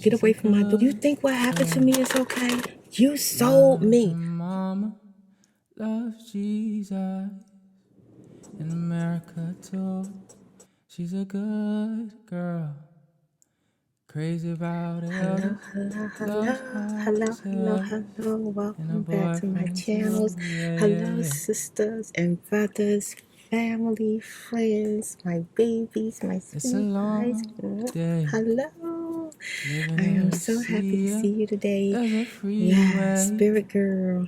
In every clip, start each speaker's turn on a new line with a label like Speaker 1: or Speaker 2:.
Speaker 1: Get away from my door. You think what happened to me is okay? You sold me.
Speaker 2: Mama loves Jesus in America too. She's a good girl. Crazy about it.
Speaker 1: Hello, welcome back to my channels. Hello, sisters and brothers, family, friends, my babies, my sweeties. Hello. I am so happy to see you today. Yeah, spirit girl.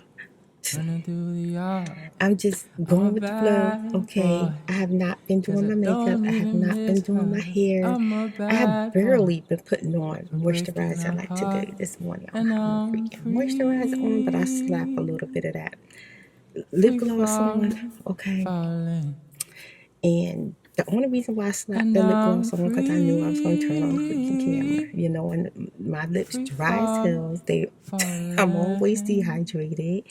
Speaker 1: I'm just going with the flow, okay? I have not been doing my makeup. I have not been doing my hair. I have barely been putting on moisturizer like today. This morning, I don't have no freaking moisturizer on, but I slap a little bit of that lip gloss on, okay? And the only reason why I slapped the lip gloss on because I knew I was going to turn on the freaking camera, you know, and my lips dry as hell. I'm always dehydrated,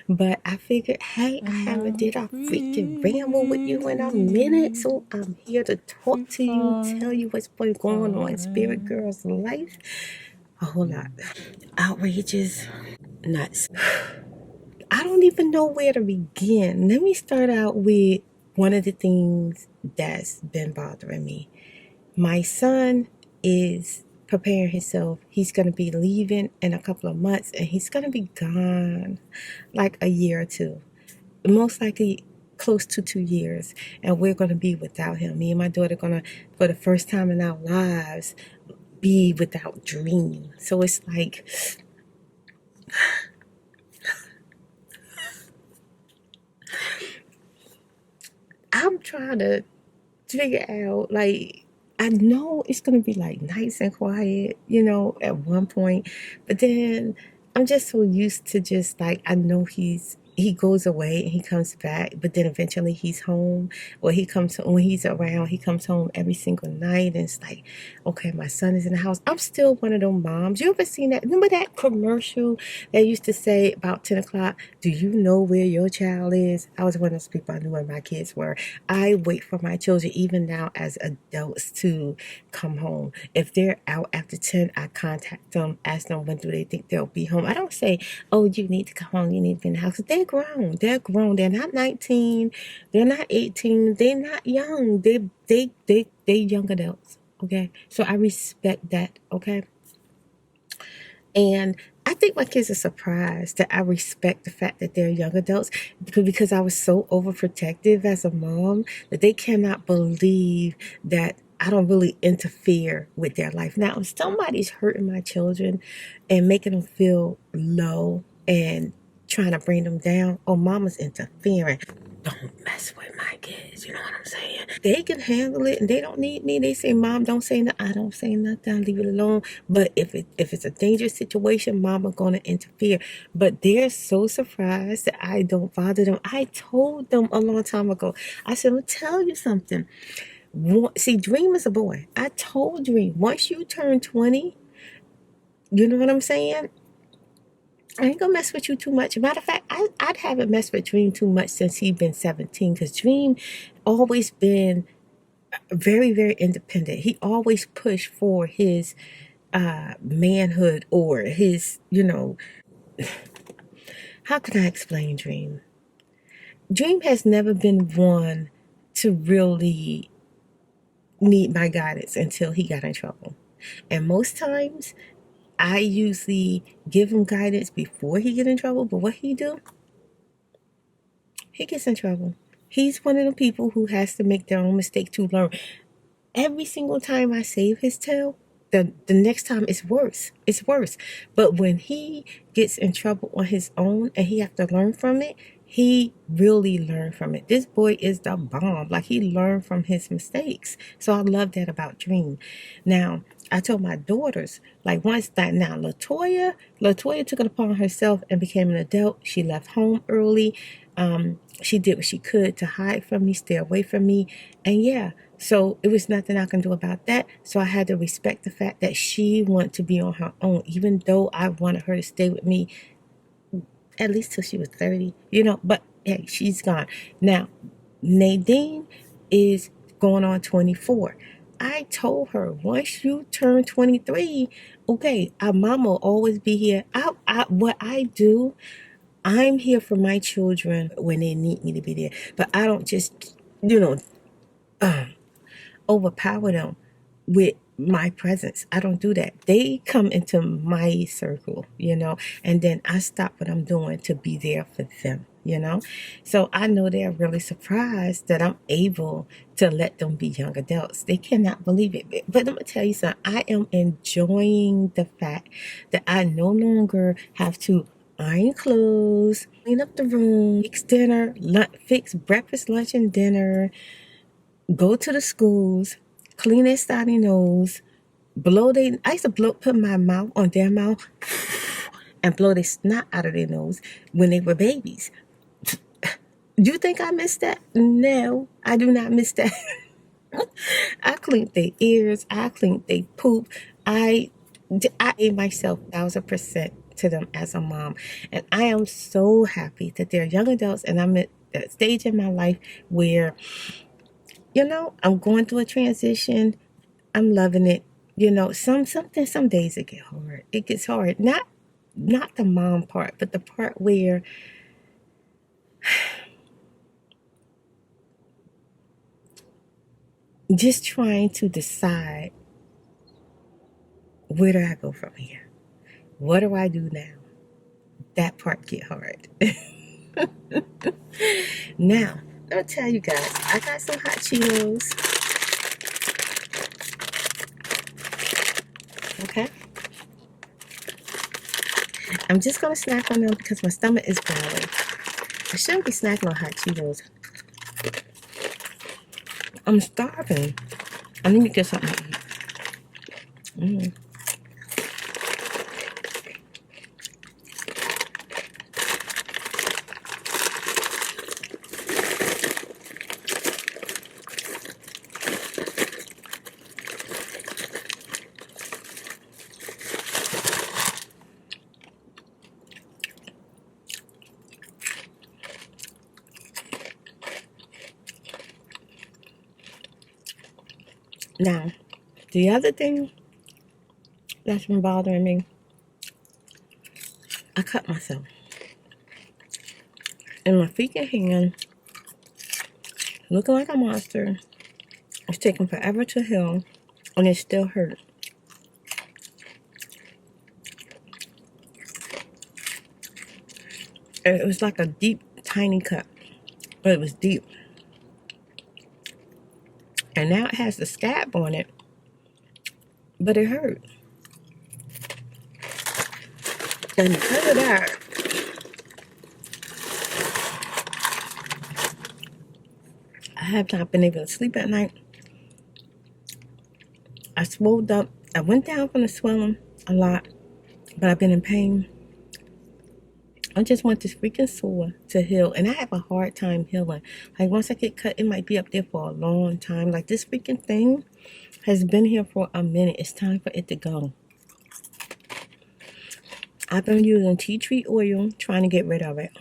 Speaker 1: but I figured, hey, I haven't did a freaking ramble with you in a minute, so I'm here to talk to you, tell you what's been going on in Spirit Girl's life. A whole lot. Outrageous, nuts. I don't even know where to begin. Let me start out with one of the things that's been bothering me. My son is preparing himself. He's going to be leaving in a couple of months and he's going to be gone like a year or two. Most likely close to 2 years. And we're going to be without him. Me and my daughter are going to, for the first time in our lives, be without Dream. So it's like, I'm trying to figure out, like, I know it's going to be like nice and quiet, you know, at one point, but then I'm just so used to just like, I know he goes away and he comes back, but then eventually he's home, or he comes when he's around, he comes home every single night, and it's like, okay, my son is in the house. I'm still one of those moms. You ever seen that? Remember that commercial that used to say about 10 o'clock, do you know where your child is? I was one of those people. I knew where my kids were. I wait for my children, even now as adults, to come home. If they're out after 10, I contact them, ask them when do they think they'll be home. I don't say, oh, you need to come home, you need to be in the house. They're grown. They're grown. They're not 19. They're not 18. They're not young. They young adults. Okay. So I respect that. Okay. And I think my kids are surprised that I respect the fact that they're young adults, because I was so overprotective as a mom that they cannot believe that I don't really interfere with their life. Now, if somebody's hurting my children and making them feel low and trying to bring them down, oh, mama's interfering. Don't mess with my kids, you know what I'm saying? They can handle it and they don't need me. They say, Mom, don't say nothing. I don't say nothing. Leave it alone. But if it's a dangerous situation, Mama gonna interfere. But they're so surprised that I don't bother them. I told them a long time ago. I said, I'm gonna tell you something. See, Dream is a boy. I told Dream, once you turn 20, you know what I'm saying? I ain't gonna mess with you too much. Matter of fact, I'd haven't messed with Dream too much since he'd been 17, because Dream always been very, very independent. He always pushed for his manhood, or his, you know, how can I explain Dream? Dream has never been one to really need my guidance until he got in trouble. And most times, I usually give him guidance before he get in trouble, but what he do? He gets in trouble. He's one of the people who has to make their own mistake to learn. Every single time I save his tail, the next time it's worse. It's worse. But when he gets in trouble on his own and he have to learn from it, he really learned from it. This boy is the bomb. Like, he learned from his mistakes. So I love that about Dream. Now, I told my daughters, like, once that, now Latoya took it upon herself and became an adult. She left home early. She did what she could to hide from me, stay away from me. And yeah, so it was nothing I can do about that. So I had to respect the fact that she wanted to be on her own, even though I wanted her to stay with me at least till she was 30, you know, but hey, she's gone. Now, Nadine is going on 24. I told her, once you turn 23, Okay, our mom will always be here. What I do, I'm here for my children when they need me to be there. But I don't just, overpower them with my presence. I don't do that. They come into my circle, and then I stop what I'm doing to be there for them. So I know they're really surprised that I'm able to let them be young adults. They cannot believe it. But let me tell you something. I am enjoying the fact that I no longer have to iron clothes, clean up the room, fix dinner, fix breakfast, lunch, and dinner, go to the schools, clean their snotty nose, I used to put my mouth on their mouth and blow their snot out of their nose when they were babies. Do you think I miss that? No, I do not miss that. I cleaned their ears, I cleaned their poop. I gave myself 1,000% to them as a mom. And I am so happy that they're young adults and I'm at that stage in my life where I'm going through a transition. I'm loving it. Some days it get hard. It gets hard. Not the mom part, but the part where just trying to decide, where do I go from here? What do I do now? That part get hard. Now, let me tell you guys, I got some hot Cheetos. Okay? I'm just gonna snack on them because my stomach is growling. I shouldn't be snacking on hot Cheetos. I'm starving. I need to get something to eat. Now, the other thing that's been bothering me, I cut myself. And my freaking hand, looking like a monster. It's taking forever to heal, and it still hurt. It was like a deep, tiny cut, but it was deep. And now it has the scab on it, but it hurt. And because of that, I have not been able to sleep at night. I swelled up. I went down from the swelling a lot, but I've been in pain. I just want this freaking sore to heal, and I have a hard time healing. Like, once I get cut, it might be up there for a long time. Like, this freaking thing has been here for a minute. It's time for it to go. I've been using tea tree oil, trying to get rid of it.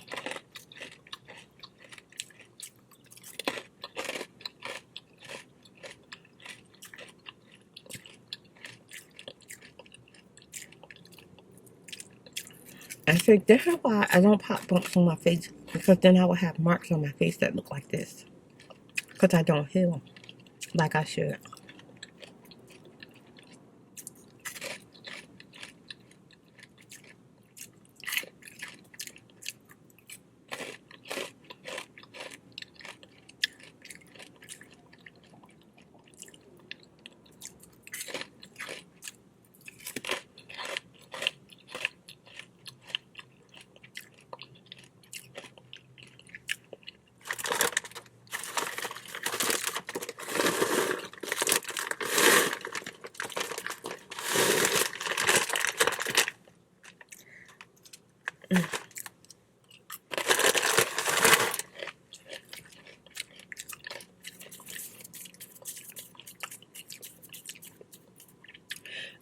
Speaker 1: I think this is why I don't pop bumps on my face, because then I will have marks on my face that look like this. Because I don't heal like I should.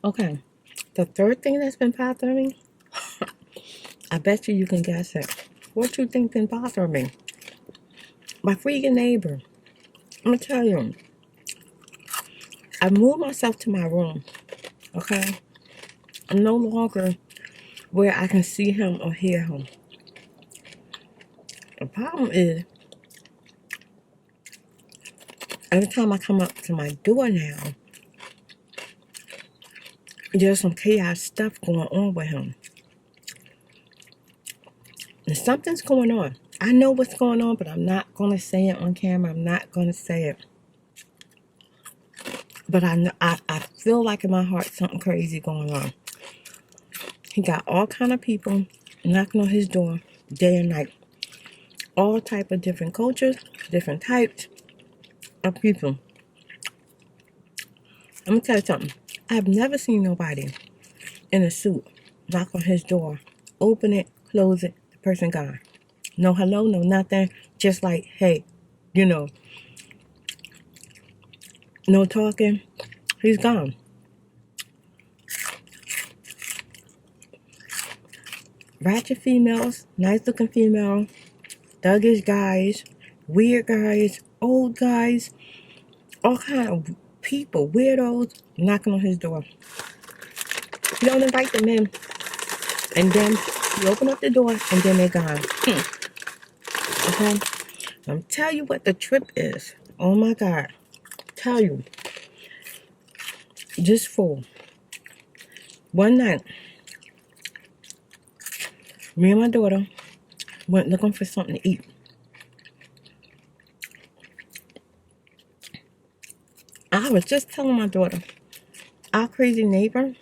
Speaker 1: Okay, the third thing that's been bothering me, I bet you can guess it. What you think been bothering me? My freaking neighbor. I'm gonna tell you. I moved myself to my room, okay? I'm no longer where I can see him or hear him. The problem is, every time I come up to my door now, there's some chaos stuff going on with him. And something's going on. I know what's going on, but I'm not going to say it on camera. I'm not going to say it. But I feel like in my heart something crazy going on. He got all kind of people knocking on his door day and night. All type of different cultures, different types of people. I'm going to tell you something. I've never seen nobody in a suit knock on his door, open it, close it, the person gone. No hello, no nothing. Just like, hey, you know, no talking. He's gone. Ratchet females, nice looking female, thuggish guys, weird guys, old guys, all kind of people, weirdos, knocking on his door. You don't invite them in, and then you open up the door, and then they're gone. Okay? I'm tell you what the trip is. Oh my God. Tell you. Just fool. One night, me and my daughter went looking for something to eat. I was just telling my daughter, our crazy neighbor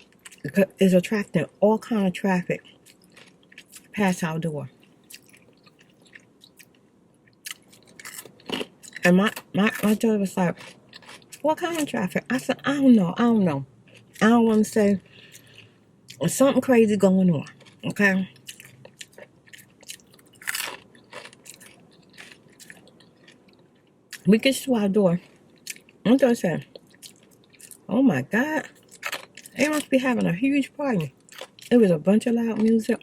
Speaker 1: is attracting all kind of traffic past our door. And my daughter was like, what kind of traffic? I said, I don't know. I don't want to say there's something crazy going on. Okay? We get to our door. My daughter said, oh my God, they must be having a huge party. It was a bunch of loud music,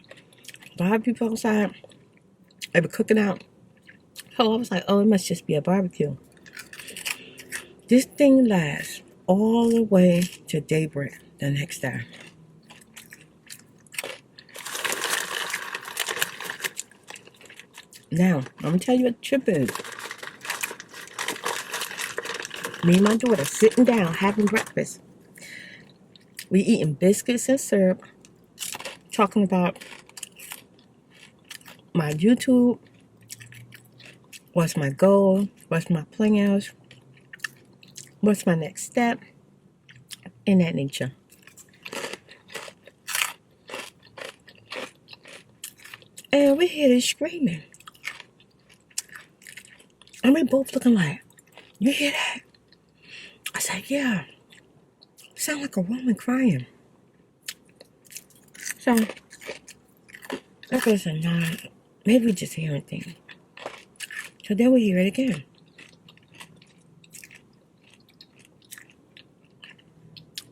Speaker 1: a lot of people outside. They were cooking out. So I was like, oh, it must just be a barbecue. This thing lasts all the way to daybreak the next day. Now, I'm going to tell you what the trip is. Me and my daughter sitting down having breakfast. We eating biscuits and syrup, talking about my YouTube, what's my goal, what's my plans, what's my next step, in that nature. And we hear this screaming. And we both looking like, you hear that? I said, yeah. Sound like a woman crying. So, I said, nah, maybe we just hearing things. So then we hear it again.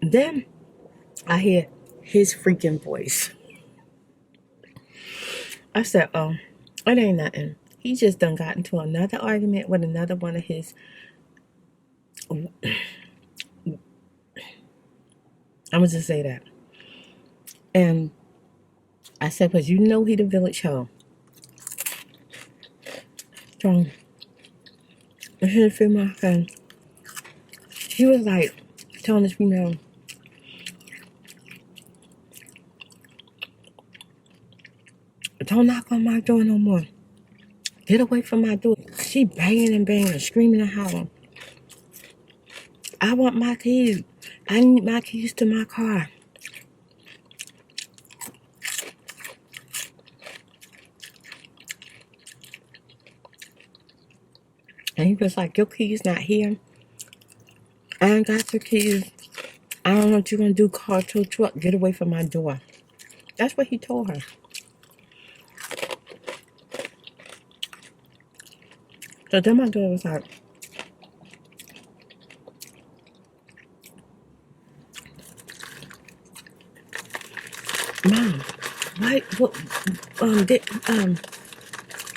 Speaker 1: Then I hear his freaking voice. I said, oh, it ain't nothing. He just done got into another argument with another one of his. I'm gonna just say that. And I said, because you know he the village hoe. So, his female friend, she was like telling this female, don't knock on my door no more. Get away from my door. She banging and banging, screaming and howling. I want my keys. I need my keys to my car. And he was like, your keys not here. I ain't got your keys. I don't know what you're going to do. Car to a truck. Get away from my door. That's what he told her. So then my daughter was like, Mom, why,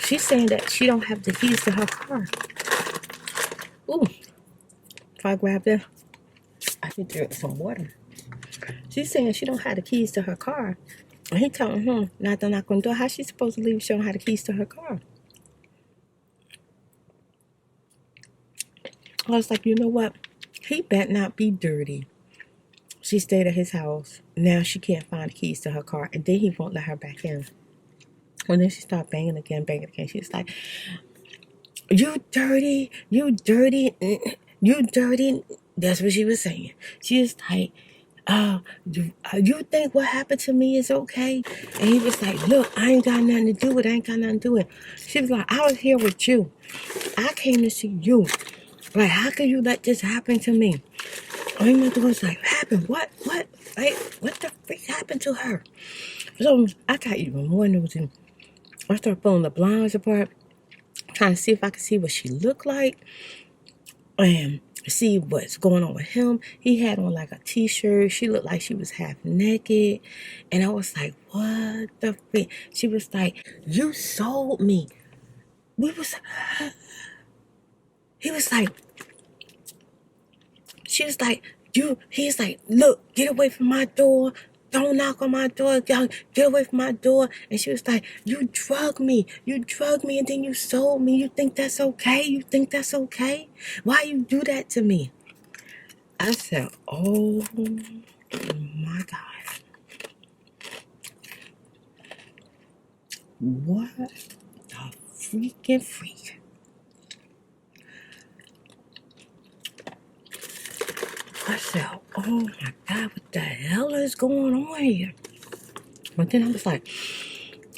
Speaker 1: she's saying that she don't have the keys to her car. Ooh, if I grab that, I can drink some water. She's saying she don't have the keys to her car. And he telling her not to knock on the door. How she supposed to leave if she don't have the keys to her car? I was like, you know what? He better not be dirty. She stayed at his house. Now she can't find the keys to her car. And then he won't let her back in. And then she started banging again, banging again. She was like, you dirty, you dirty, you dirty. That's what she was saying. She was like, you think what happened to me is okay? And he was like, look, I ain't got nothing to do with it. I ain't got nothing to do with it. She was like, I was here with you. I came to see you. Like, how could you let this happen to me? And my mother was like, what happened? What? Like, what the freak happened to her? So I got even more nosy. I started pulling the blinds apart, trying to see if I could see what she looked like and see what's going on with him. He had on like a t-shirt. She looked like she was half naked. And I was like, what the freak? She was like, you sold me. He was like, she was like, he's like, look, get away from my door. Don't knock on my door. Get away from my door. And she was like, you drugged me, and then you sold me. You think that's okay? You think that's okay? Why you do that to me? I said, oh my God. What the freaking freak? I said, oh my God, what the hell is going on here? But then I was like,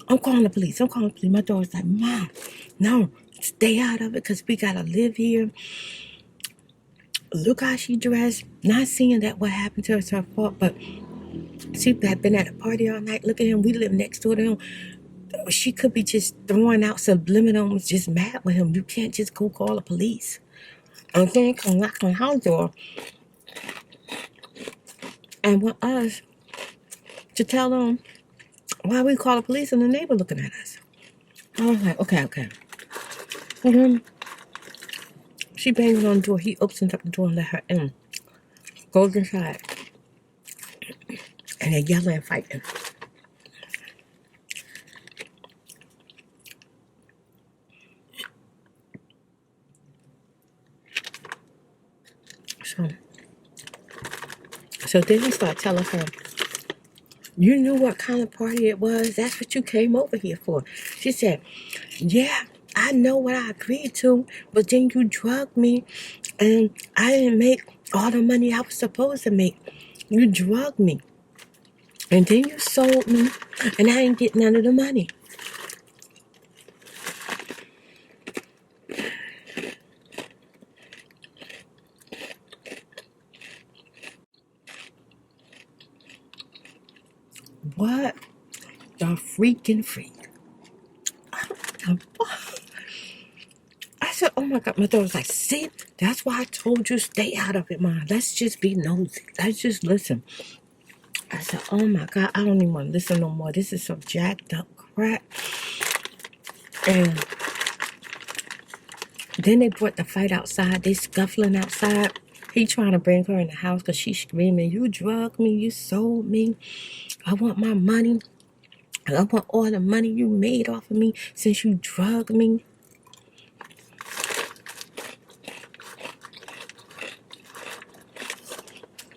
Speaker 1: I'm calling the police. My daughter's like, Mom, no, stay out of it because we got to live here. Look how she dressed. Not seeing that what happened to her is her fault, but she had been at a party all night. Look at him. We live next door to him. She could be just throwing out subliminals, just mad with him. You can't just go call the police. And then come knock on the house door and want us to tell them why we call the police and the neighbor looking at us. I was like, okay. And then she bangs on the door. He opens up the door and let her in. Goes inside. And they're yelling and fighting. So then he started telling her, you knew what kind of party it was. That's what you came over here for. She said, yeah, I know what I agreed to, but then you drugged me and I didn't make all the money I was supposed to make. You drugged me. And then you sold me and I didn't get none of the money. What the freaking freak? I said, oh my God. My daughter was like, see, that's why I told you stay out of it, Mom. Let's just be nosy. Let's just listen. I said, oh my God, I don't even want to listen no more. This is some jacked up crap. And then they brought the fight outside. They scuffling outside. He trying to bring her in the house because she's screaming, you drugged me, you sold me. I want my money. I want all the money you made off of me since you drugged me.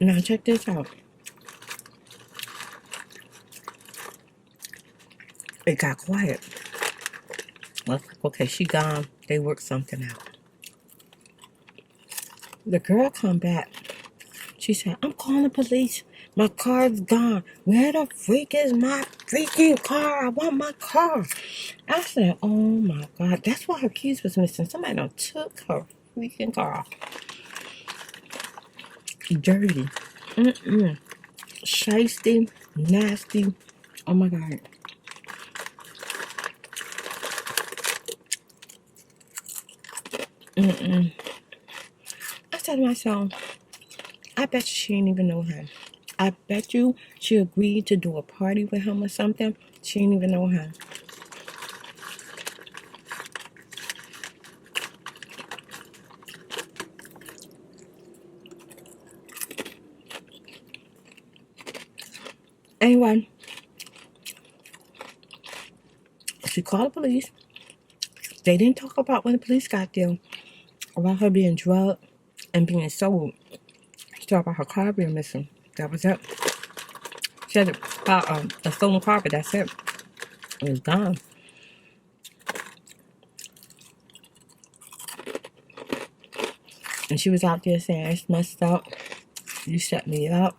Speaker 1: Now check this out. It got quiet. I was like, okay, she gone. They worked something out. The girl come back. She said, I'm calling the police. My car's gone. Where the freak is my freaking car? I want my car. I said, oh my God. That's why her keys was missing. Somebody done took her freaking car. Dirty. Shiesty. Nasty. Oh my God. I said to myself, I bet you she didn't even know him. I bet you she agreed to do a party with him or something. She didn't even know him. Anyway, she called the police. They didn't talk about when the police got there about her being drugged and being sold. She talked about her car being missing. That was it. She had a stolen car, but that's it. It was gone. And she was out there saying, it's messed up. You set me up.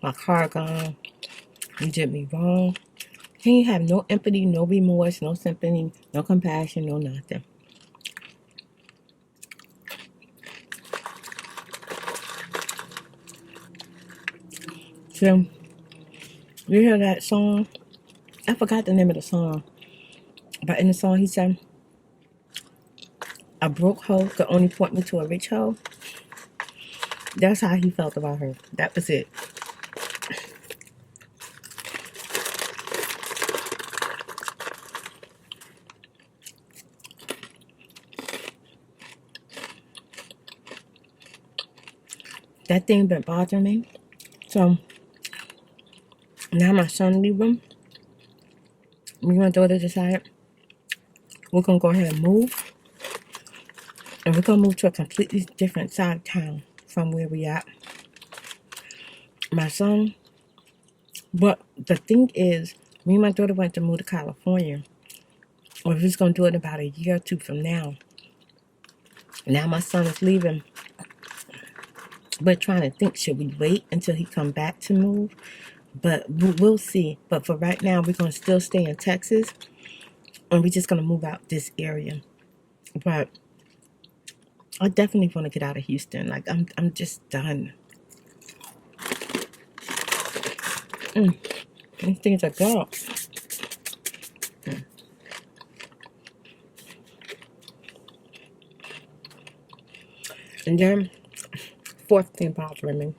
Speaker 1: My car gone. You did me wrong. Can you have no empathy, no remorse, no sympathy, no compassion, no nothing? So, you hear that song? I forgot the name of the song. But in the song, he said, a broke hoe could only point me to a rich hoe. That's how he felt about her. That was it. That thing been bothering me. So, now my son leaving. Me and my daughter decided we're going to go ahead and move. And we're going to move to a completely different side of town from where we at. My son, but the thing is, me and my daughter went to move to California. We're just going to do it in about a year or two from now. Now my son is leaving. We're trying to think, should we wait until he come back to move? But we'll see. But for right now, we're going to still stay in Texas. And we're just going to move out this area. But I definitely want to get out of Houston. Like, I'm just done. These things are good. And then, fourth thing bothering me.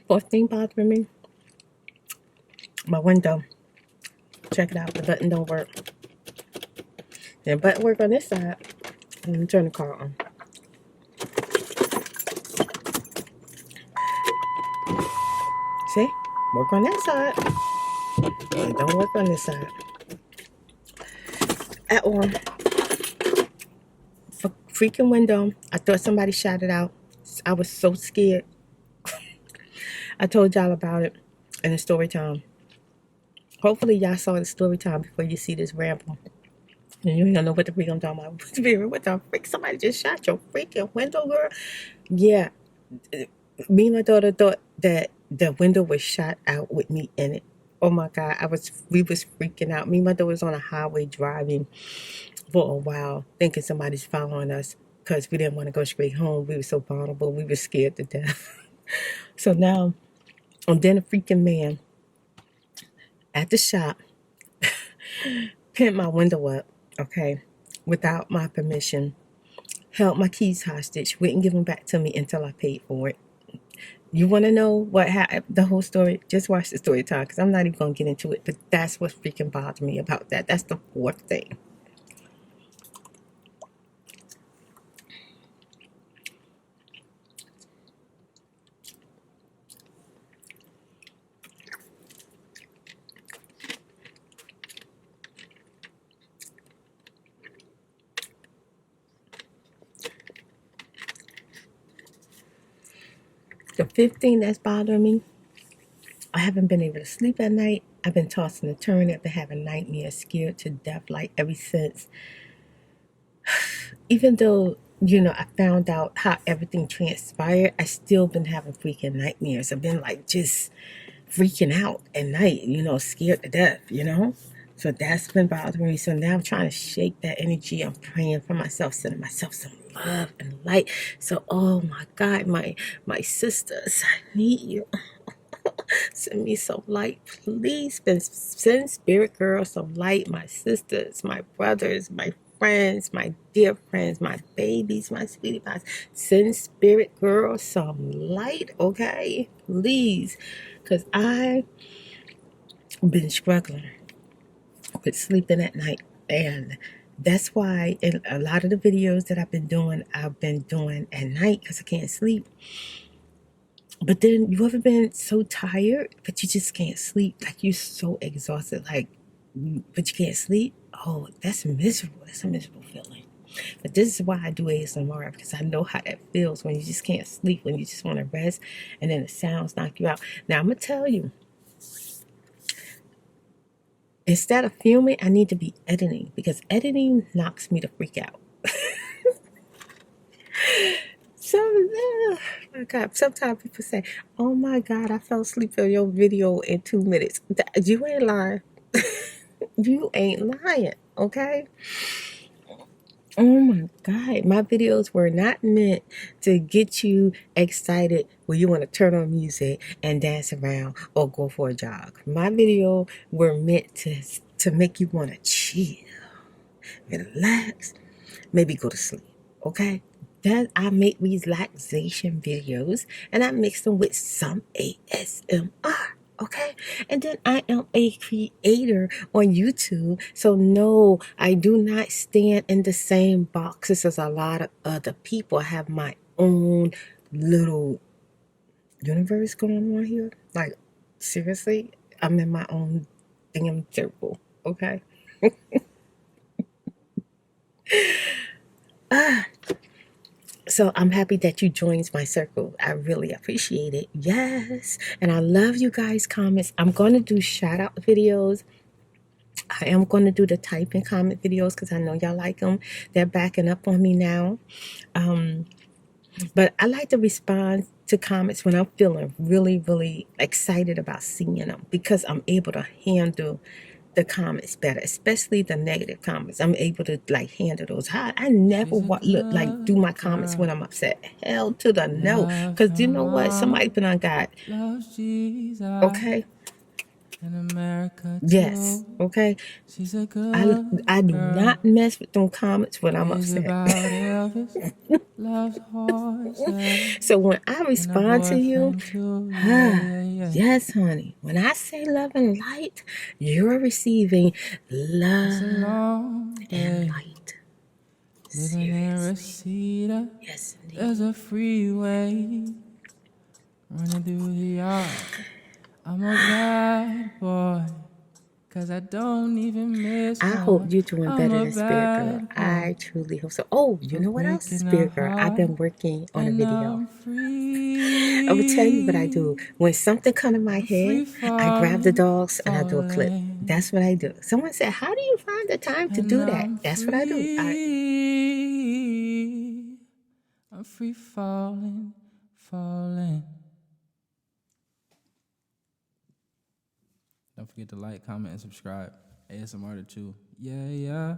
Speaker 1: Fourth thing bothering me. My window. Check it out. The button don't work. The button work on this side. Let me turn the car on. See? Work on that side. It don't work on this side. At all. Freaking window. I thought somebody shot it out. I was so scared. I told y'all about it in the story time. Hopefully y'all saw the story time before you see this ramble. And you don't know what the freak I'm talking about. What the freak? Somebody just shot your freaking window, girl. Yeah. Me and my daughter thought that the window was shot out with me in it. Oh my God. We was freaking out. Me and my daughter was on a highway driving for a while, thinking somebody's following us because we didn't want to go straight home. We were so vulnerable. We were scared to death. So now, and then a freaking man at the shop pinned my window up, okay, without my permission, held my keys hostage, wouldn't give them back to me until I paid for it. You want to know what happened, the whole story? Just watch the story time because I'm not even going to get into it, but that's what freaking bothered me about that. That's the fourth thing. The fifth thing that's bothering me, I haven't been able to sleep at night. I've been tossing and turning. I've been having nightmares, scared to death, like ever since. Even though, I found out how everything transpired, I still been having freaking nightmares. I've been like just freaking out at night, scared to death. So that's been bothering me. So now I'm trying to shake that energy. I'm praying for myself, sending myself some love and light. So, oh my God, my sisters, I need you. Send me some light, please. Send spirit girl some light. My sisters, my brothers, my friends, my dear friends, my babies, my sweetie pies. Send spirit girl some light, okay? Please. Because I been struggling with sleeping at night. And that's why in a lot of the videos that I've been doing at night because I can't sleep. But then you ever been so tired, but you just can't sleep? Like you're so exhausted, like, but you can't sleep? Oh, that's miserable. That's a miserable feeling. But this is why I do ASMR because I know how that feels when you just can't sleep, when you just want to rest and then the sounds knock you out. Now, I'm going to tell you, instead of filming, I need to be editing because editing knocks me to freak out. So, my God, sometimes people say, "Oh my God, I fell asleep on your video in 2 minutes." You ain't lying. You ain't lying, okay? Oh my God, my videos were not meant to get you excited where you want to turn on music and dance around or go for a jog. My video were meant to make you want to chill, relax, maybe go to sleep. Okay? That I make these relaxation videos and I mix them with some ASMR. Okay, and then I am a creator on YouTube, so no, I do not stand in the same boxes as a lot of other people. I have my own little universe going on here. Like, seriously, I'm in my own damn circle. Okay. So I'm happy that you joined my circle. I really appreciate it. Yes. And I love you guys' comments. I'm going to do shout out videos. I am going to do the type and comment videos because I know y'all like them. They're backing up on me now. But I like to respond to comments when I'm feeling really, really excited about seeing them because I'm able to handle the comments better, especially the negative comments. I'm able to like handle those. I never
Speaker 2: She's a
Speaker 1: look like do
Speaker 2: good
Speaker 1: my comments when
Speaker 2: girl.
Speaker 1: I'm upset. Hell to the no,
Speaker 2: Love
Speaker 1: because
Speaker 2: her
Speaker 1: you know what? Somebody
Speaker 2: mama.
Speaker 1: been on God.
Speaker 2: Loves Jesus.
Speaker 1: Okay.
Speaker 2: In America
Speaker 1: Yes.
Speaker 2: too.
Speaker 1: Okay.
Speaker 2: She's a
Speaker 1: I
Speaker 2: good
Speaker 1: I do
Speaker 2: girl.
Speaker 1: not mess with them comments when I'm
Speaker 2: Crazy
Speaker 1: upset.
Speaker 2: about Elvis. Loves horses.
Speaker 1: So when I
Speaker 2: And a
Speaker 1: respond to you,
Speaker 2: boyfriend too. Yeah,
Speaker 1: ah,
Speaker 2: yeah, yeah.
Speaker 1: yes, honey. When I say love and light, you're receiving
Speaker 2: It's a
Speaker 1: love
Speaker 2: long
Speaker 1: and
Speaker 2: day.
Speaker 1: light.
Speaker 2: Living in
Speaker 1: Seriously.
Speaker 2: Reseda.
Speaker 1: Yes,
Speaker 2: There's
Speaker 1: indeed.
Speaker 2: a freeway running through the yard. I'm a bad boy. Cause I don't even miss
Speaker 1: I hope
Speaker 2: her.
Speaker 1: you're doing
Speaker 2: I'm
Speaker 1: better
Speaker 2: a
Speaker 1: than Spirit Girl.
Speaker 2: bad boy
Speaker 1: I truly hope so. Oh, you
Speaker 2: for
Speaker 1: know what else?
Speaker 2: breaking her
Speaker 1: Spirit Girl. I've
Speaker 2: heart.
Speaker 1: been working on a
Speaker 2: And
Speaker 1: video.
Speaker 2: I'm
Speaker 1: I will tell you what I do.
Speaker 2: free.
Speaker 1: When something comes to my
Speaker 2: I'm
Speaker 1: head,
Speaker 2: free
Speaker 1: I grab the
Speaker 2: falling,
Speaker 1: dogs and I do a clip.
Speaker 2: falling.
Speaker 1: That's what I do. Someone said, "How do you find the time to
Speaker 2: And
Speaker 1: do that?"
Speaker 2: I'm
Speaker 1: That's what I do.
Speaker 2: free. I'm free falling, falling. Don't forget to like, comment, and subscribe. ASMR the Chew. Yeah, yeah.